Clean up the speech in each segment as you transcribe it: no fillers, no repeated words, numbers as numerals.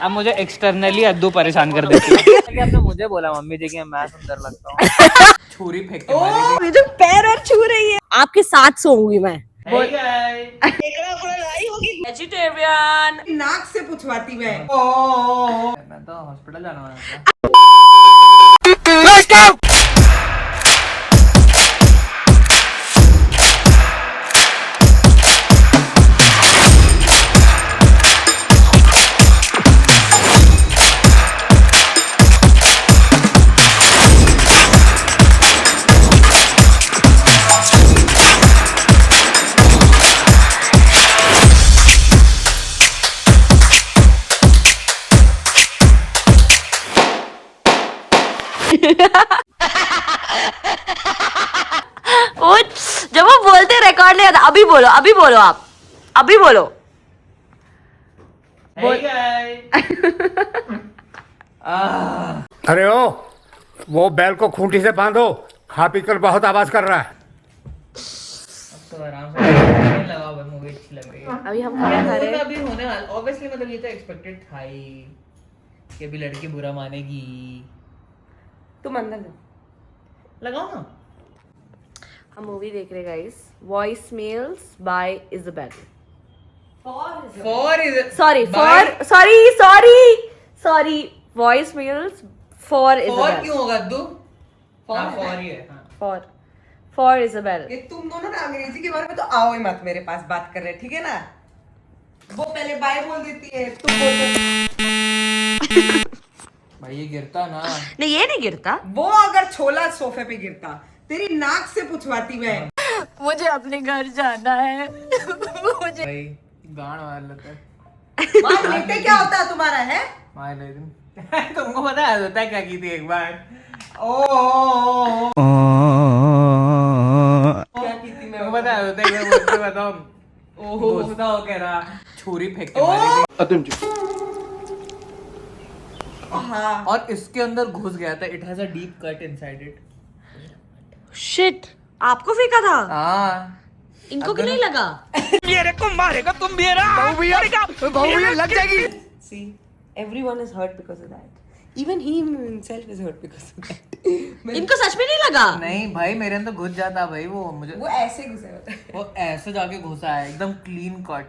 अब मुझे एक्सटर्नली अद्दू परेशान कर देती है। आपने मुझे बोला मम्मी जी कि मैं सुंदर लगता हूँ। छुरी फेंक के मारी थी। मुझे पैर और छू रही है। आपके साथ सोऊंगी मैं। वेजिटेरियन नाक से पूछवाती मैं तो हॉस्पिटल जाना है। जब वो बोलते रिकॉर्ड नहीं आता। अभी बोलो आप अभी बोलो। अरे वो बैल को खूंटी से बांधो, खा पी कर बहुत आवाज कर रहा है। तो आराम से लगाओ, मूवी अच्छी लग रही है। अभी हम क्या खा रहे हैं? अभी होने वाला ऑब्वियसली, मतलब ये तो एक्सपेक्टेड था ही कि अभी लड़की बुरा मानेगी। तुम अंदर जाओ, लगाओ ना। हम मूवी देख रहे guys, voice mails by Isabel. Sorry voice mails for Isabel. क्यों होगा दो? फॉर ही है। For Isabel. ये तुम दोनों ना अंग्रेजी के बारे में तो आओ ही मत मेरे पास बात कर रहे, ठीक है ना? वो पहले बाय बोल देती है, तुम बोल भाई ये गिरता ना। नहीं ये नहीं गिरता। वो अगर छोला सोफे पे गिरता, तेरी नाक से पूछवाती मैं। मुझे अपने घर जाना है। मुझे भाई गांड मार लेता है। मार लेते क्या होता है तुम्हारा है? मार लेते। तुमको पता है होता है क्या की थी एक बार? क्या की थी मैं? तुमको पता है होता है क्या? बोलते बताओ। गुस्सा हो कह रहा, छुरी फेंक के मारी थी। हाँ। और इसके अंदर घुस गया था। It has a deep cut inside it. Shit, आपको फेंका था? हाँ। इनको क्यों नहीं लगा? मेरे को मारेगा तुम भी बहु लग जाएगी। See, everyone is hurt because of that. Even he himself is hurt because of that. इनको सच में नहीं लगा? नहीं भाई, मेरे अंदर घुस जाता भाई वो मुझे। वो ऐसे घुसे होता है। वो ऐसे जाके घुसा है, एकदम clean cut.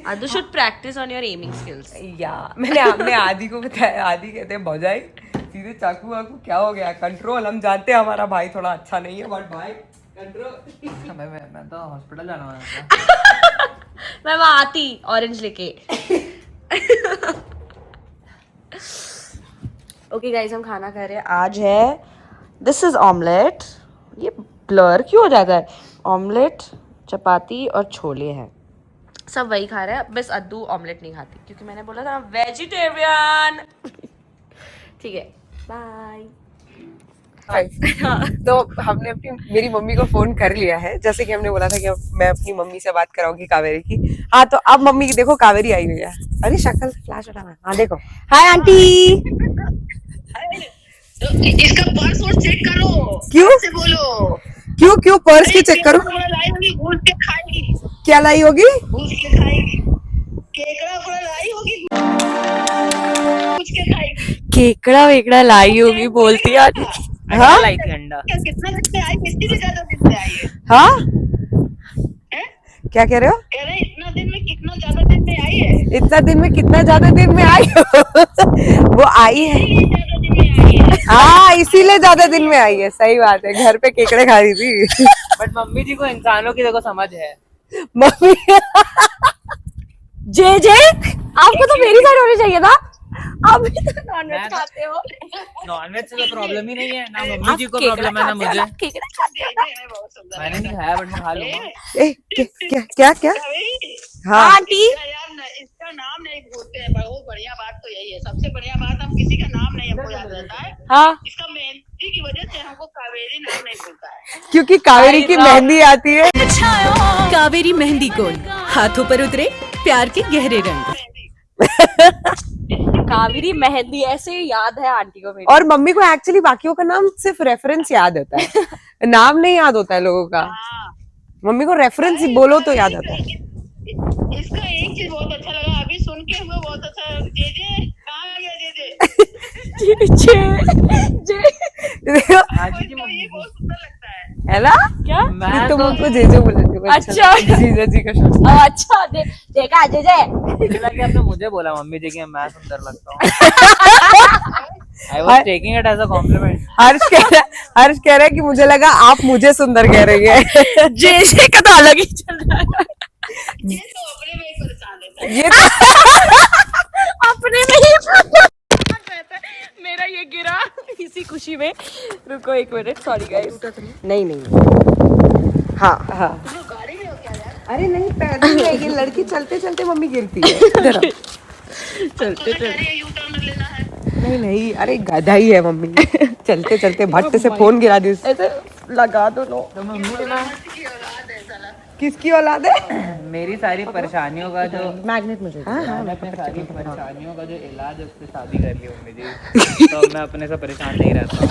Adu should practice on your aiming skills. या मैंने आदि को बताया, आदि कहते हैं भौजाई सीधे चाकू वाकू क्या हो गया, कंट्रोल। हम जानते हैं हमारा भाई थोड़ा अच्छा नहीं है, बट भाई कंट्रोल। मैं तो हॉस्पिटल जाना था। मैं वहाँ आती ऑरेंज लेके। ओके गाइस, हम खाना खा रहे हैं। आज है, दिस इज ऑमलेट। ये ब्लर क्यों हो जाता है? ऑमलेट, चपाती और छोले हैं। सब वही खा रहे हैं, बस अद्दू ऑमलेट नहीं खाती क्योंकि मैंने बोला था वेजिटेरियन। ठीक है, बाय। तो हमने मेरी मम्मी को फोन कर लिया है, जैसे कि हमने बोला था कि मैं अपनी मम्मी से बात कराऊंगी कावेरी की। हाँ, तो अब मम्मी की देखो कावेरी आई हुई है। अरे शक्ल से फ्लैश हटाना। हाँ देखो, हाय आंटी। तो इसका पर्स और चेक करो। क्यों से बोलो? क्यों पर्स की चेक करो? लाई होगी, घूस के खाएगी। क्या लाई होगी? घूस के खाएगी। केकड़ा पूरा लाई होगी, घूस के खाएगी। केकड़ा वेकड़ा लाई होगी बोलती है। हाँ? लाई थी अंडा। कितना दिन से आई? इससे भी ज्यादा दिन से आई है। हाँ, हैं? क्या कह रहे हो? कह रहे इतना दिन में कितना ज्यादा दिन में आई है। इतना दिन में कितना ज्यादा दिन में आई वो आई है। ज्यादा दिन में आई है। हाँ, इसीलिए ज्यादा दिन में आई है। सही बात है, घर पे केकड़े खा रही थी। बट मम्मी जी को इंसानों की देखो समझ है। मम्मी जे आपको तो मेरी साइड होनी चाहिए था। आप भी तो नॉनवेज खाते हो। नॉनवेज से तो प्रॉब्लम ही नहीं है ना, मम्मी जी को प्रॉब्लम है ना मुझे। केकड़ा खाते हो। बहुत सुंदर मैंने नहीं खाया बट मैं खा लूंगा। क्या? हाँ आंटी, इसका नाम नहीं भूलते हैं। बहुत बढ़िया बात तो यही है, सबसे बढ़िया बात, हम किसी का नाम नहीं हमको याद रहता है। हाँ, इसका मेहंदी की वजह से हमको कावेरी नाम नहीं भूलता है। क्योंकि कावेरी की मेहंदी आती है। कावेरी मेहंदी कोन, हाथों पर उतरे प्यार के गहरे रंग। कावेरी मेहंदी ऐसे याद है आंटी को मेरी। और मम्मी को एक्चुअली बाकियों का नाम सिर्फ रेफरेंस याद होता है, नाम नहीं याद होता है लोगों का। मम्मी को रेफरेंस ही बोलो तो याद आता है। इसका एक चीज बहुत अच्छा लगा, अभी सुन के हमें बहुत अच्छा। जे देखो, तो ये बहुत सुंदर लगता है। है ना? क्या? मैं तुम तो उनको जेजे बोलते हो। अच्छा। जीजा जी का शब्द। अच्छा देखा जय मुझे लगा कि आपने मुझे बोला मम्मी जी कि मैं सुंदर लगता हूँ। I was taking it as a compliment. Harsh कह रहा है कि मुझे लगा आप मुझे सुंदर कह रही है। जे का तो अलग ही चल रहा है। ये तो अपने में ही परेशान रहता है। ये तो अपने में ही रहता है। मेरा ये गिरा इसी खुशी में। रुको एक मिनट, सॉरी गाइस। नहीं हाँ हाँ। गाड़ी में हो क्या यार? अरे नहीं, पैदल है ये लड़की, चलते चलते मम्मी गिरती है। इधर आओ। चलते कह रही है यू टर्न लेना है। नहीं, अरे गधा ही है मम्मी। चलते चलते भट्ट से फोन गिरा दी। ऐसे लगा दो लो। की औलाद है साला। किसकी औलाद है? मेरी सारी परेशानियों का जो मैग्नेट मुझे मैंने अपनी सारी परेशानियों का जो इलाज है उससे शादी कर ली मम्मी जी। तो मैं अपने से परेशान नहीं रहता।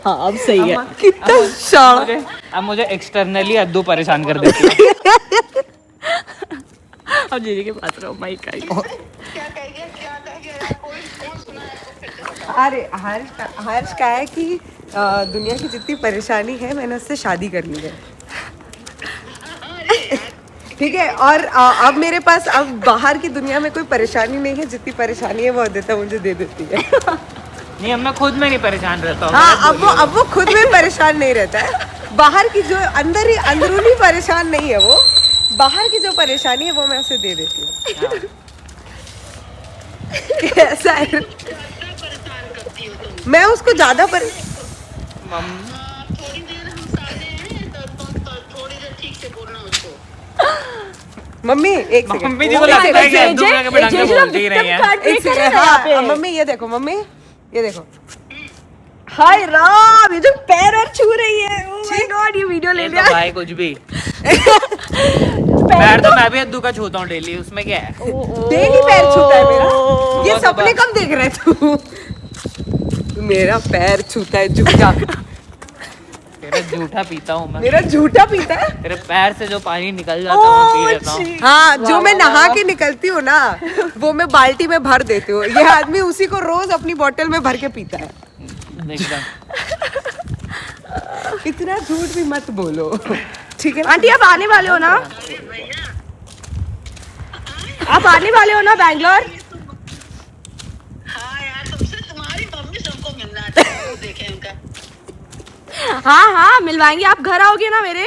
हाँ अब सही है। कितना शान। अब मुझे एक्सटर्नली अद्दू परेशान कर देती है। अब जीजी के पास रहो माइक का। क्या कह गया यार? कौन सुना है इसको? फिर से बताओ। अरे हर्ष का है कि दुनिया की जितनी परेशानी है मैंने उससे शादी कर ली है। ठीक है, और अब मेरे पास अब बाहर की दुनिया में कोई परेशानी नहीं है। जितनी परेशानी है वो अदिता मुझे दे देती है। नहीं, अब मैं खुद में नहीं परेशान रहता हूँ। हाँ, अब वो खुद में परेशान नहीं रहता है। बाहर की जो अंदरूनी परेशान नहीं है वो, बाहर की जो परेशानी है वो मैं उसे दे देती हूँ। कैसा है? कितना परेशान करती हो तुम? मैं उसको ज्यादा थोड़ी देर हम सामने हैं तो तुम तो थोड़ी देर ठीक से बोलना उसको। मम्मी एक सेकंड। मम्मी जी को लगता है कि अद्दू में आके ढंग से बोलती ही नहीं है। एक सेकंड। हाँ, मम्मी ये देखो, मम्मी ये देखो। हाय राम, ये जो पैर और छू रही है। ओह माय गॉड, ये वीडियो ले ये लिया। तो भाई कुछ भी। पैर तो मैं भी अद्दू का छूता हूँ डेली, उसमें क्या है? डेली पैर छूता है मेरा। ये सपने कब देख रहे तू? मेरा पैर छूता है झूठा। तेरा झूठा पीता हूँ मैं। मेरा झूठा पीता है। तेरे पैर से जो पानी निकल जाता है वो पी लेता हूँ। हाँ, जो मैं नहा के निकलती हूँ ना, वो मैं बाल्टी में भर देती हूँ। ये आदमी उसी को रोज अपनी बोतल में भर के पीता है। एकदम। इतना झूठ भी मत बोलो, ठीक है? आंटी आप आने वाले हो ना? आप आने वाले हो ना बैंगलोर? हाँ यार, तुमसे तुम्हारी मम्मी सबको मिलना चाहिए। देखें उनका। हाँ मिलवाएंगे। आप घर आओगे ना मेरे?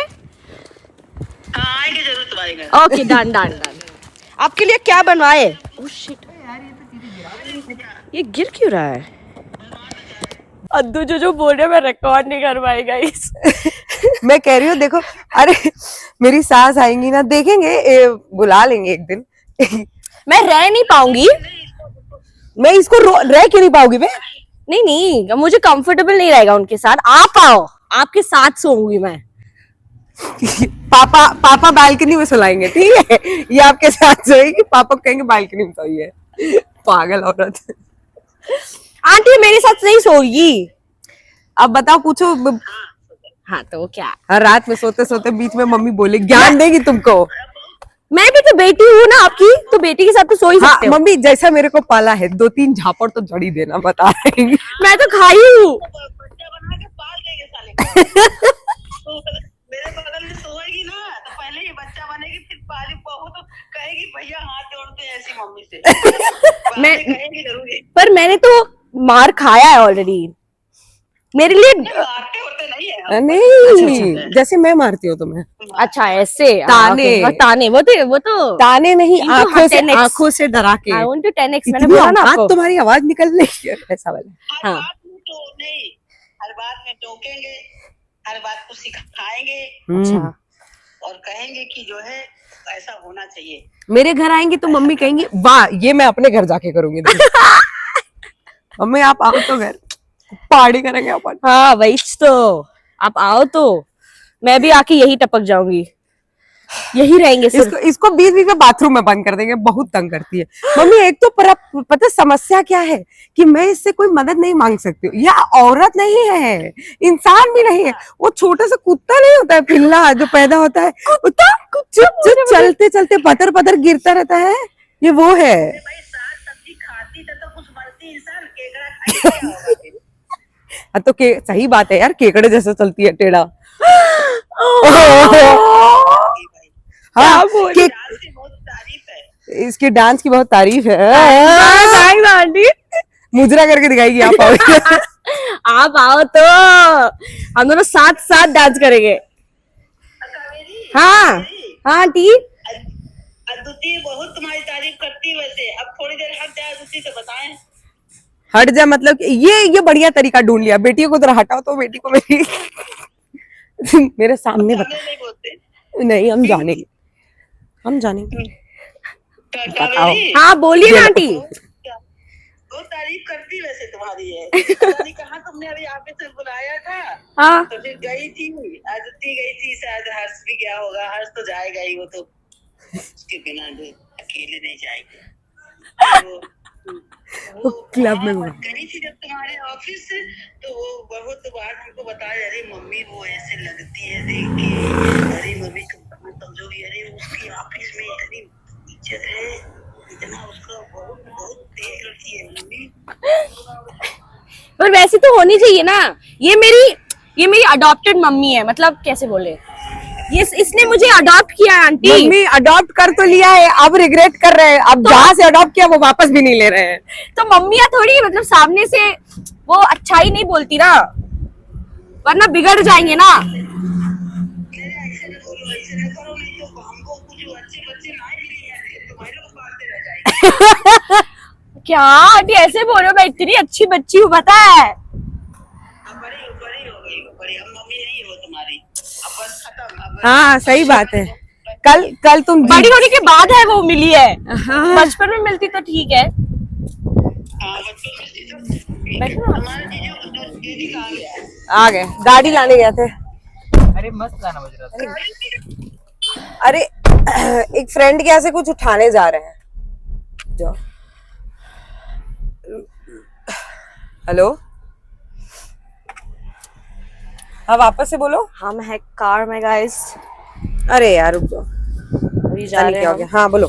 हाँ आएंगे जरूर तुम्हारे घर। Okay done done done. आपके लिए क्या बनवाए? ओह शिट, ये गिर क्यों रहा है? अद्दू जो बोल रहे मैं रिकॉर्ड नहीं कर पाई गाइस। मैं कह रही हूँ देखो, अरे मेरी सास आएंगी ना, देखेंगे, बुला लेंगे एक दिन। मैं रह नहीं पाऊंगी। मैं इसको रह क्यों नहीं पाऊंगी? मैं नहीं मुझे कंफर्टेबल नहीं रहेगा उनके साथ। आप आओ, आपके साथ सोऊंगी मैं। पापा बालकनी में सुलाएंगे, ठीक है? ये आपके साथ सोएगी, पापा को कहेंगे बालकनी में सोइए। पागल औरत। आंटी मेरे साथ नहीं सोएगी। अब बताओ, पूछो। हाँ तो क्या, हर रात में सोते सोते बीच में मम्मी बोले, ज्ञान देगी तुमको। मैं भी तो बेटी हूँ ना आपकी, तो बेटी के साथ तो सो ही हाँ सकते हो। मम्मी, जैसा मेरे को पाला है, 2-3 झापड़ तो जड़ी देना, बता रही। मैं तो खाई हूँ। बच्चा बना के पाल देंगे साले को। तो मेरे बगल में सोएगी ना, तो पहले ये बच्चा बनेगी, फिर पाली बहू तो कहेगी भैया हाथ जोड़ते हैं ऐसी मम्मी से। मैं कहेंगी जरूर ये। पर मैंने तो मार खाया है ऑलरेडी। मेरे लिए मारते होते नहीं है। नहीं, जैसे मैं मारती हूँ तुम्हें। अच्छा ऐसे ताने। ताने वो तो ताने नहीं, इनको आंखों से डरा के। I want to 10x। मैंने इतनी बोला ना औकात आपको। तुम्हारी आवाज निकल रही है ऐसा वाला। हर हाँ। बात में तो नहीं, हर बात में टोकेंगे, हर बात को सिखाएंगे अच्छा, और कहेंगे कि जो है ऐसा होना चाहिए। मेरे घर आएंगे तो मम्मी कहेंगी वाह, ये मैं अपने घर जाके करूंगी। मम्मी आप आओ तो घर पार्टी करेंगे अपन। हाँ वही तो, आप आओ तो मैं भी आके यही टपक जाऊंगी, यही रहेंगे सिर्फ। इसको बीच बीच में बाथरूम में बंद कर देंगे, बहुत तंग करती है मम्मी। एक तो पता समस्या क्या है कि मैं इससे कोई मदद नहीं मांग सकती हूँ। यह औरत नहीं है, इंसान भी नहीं है, वो छोटा सा कुत्ता नहीं होता है, पिल्ला जो पैदा होता है, कुत्ता जो चलते चलते पतर पतर गिरता रहता है, ये वो है। भाई साग सब्जी खाती तो कुछ बनती तो सही बात है यार, केकड़े जैसे चलती है टेढ़ा। हाँ, डांस की बहुत तारीफ है। इसके डांस की बहुत तारीफ है। Thanks aunty. मुजरा करके दिखाएगी आप आओगे। आप आओ तो हम दोनों साथ साथ डांस करेंगे। कावेरी, हाँ हाँ आंटी। अदिति बहुत तुम्हारी तारीफ करती है वैसे। अब थोड़ी देर हट जाए अदिति से बताएं। हट जा मतलब ये बढ़िया तरीका ढूंढ लिया। बेटियों को जरा हटाओ तो बेटी को मेरी मेरे सामने बता। नहीं बोलते नहीं, हम जानेंगे, हम जानेंगे। कावेरी, हाँ बोलिए ना आंटी। बहुत तारीफ करती वैसे तुम्हारी है। पता नहीं कहाँ तुमने अभी ऑफिस से बुलाया था। हाँ तो फिर गई थी, अदिति गई थी, शायद हर्ष भी गया होगा। हर्ष तो जाएगा ही, वो तो उसके बिना अकेले नहीं जाएगी। वो क्लब में गई थी जब तुम्हारे ऑफिस से, तो वो बहुत बार हमको बताया, अरे मम्मी वो ऐसे लगती है देख के, अरे मम्मी तुम समझोगी, अरे उसकी ऑफिस में इतनी इज्जत है, इतना उसका बहुत बहुत तेज लड़की है मम्मी। पर वैसे तो होनी चाहिए ना। ये मेरी अडॉप्टेड मम्मी है, मतलब कैसे बोले, ये इसने मुझे अडॉप्ट किया है आंटी। मम्मी अडॉप्ट कर तो लिया है, अब रिग्रेट कर रहे हैं। अब जहाँ से अडॉप्ट किया वो वापस भी नहीं ले रहे हैं। तो मम्मियाँ थोड़ी मतलब सामने से वो अच्छा ही नहीं बोलती ना, वरना बिगड़ जाएंगे ना। ऐसे न बोलो, ऐसे न करो, नहीं तो हमको कुछ अच्छे बच्चे ना ही मिलेंगे, तुम्हारे लोग पालते रह जाएंगे। क्या आंटी ऐसे बोल रहे हो, मैं इतनी अच्छी बच्ची हूँ पता है। अब बड़ी हो गई, बड़ी। अब मम्मी नहीं हो तुम्हारी, अब बस खत्म। अब हाँ सही बात है। कल तुम बड़ी होने के बाद है वो मिली है। बचपन में मिलती तो ठीक है। हाँ, बच्चों में हमारे दीदी कहाँ गया है? आ गए, गाड़ी लाने गए थे। अरे मस्त गाना बज रहा था। अरे एक फ्रेंड के यहाँ से कुछ उठाने जा रहे हैं। जाओ। हेलो, हाँ वापस से बोलो। हम है कार में गाइस, अरे यार रुक जाओ, अभी जा जाने रहे क्या हो हैं गया। हाँ बोलो।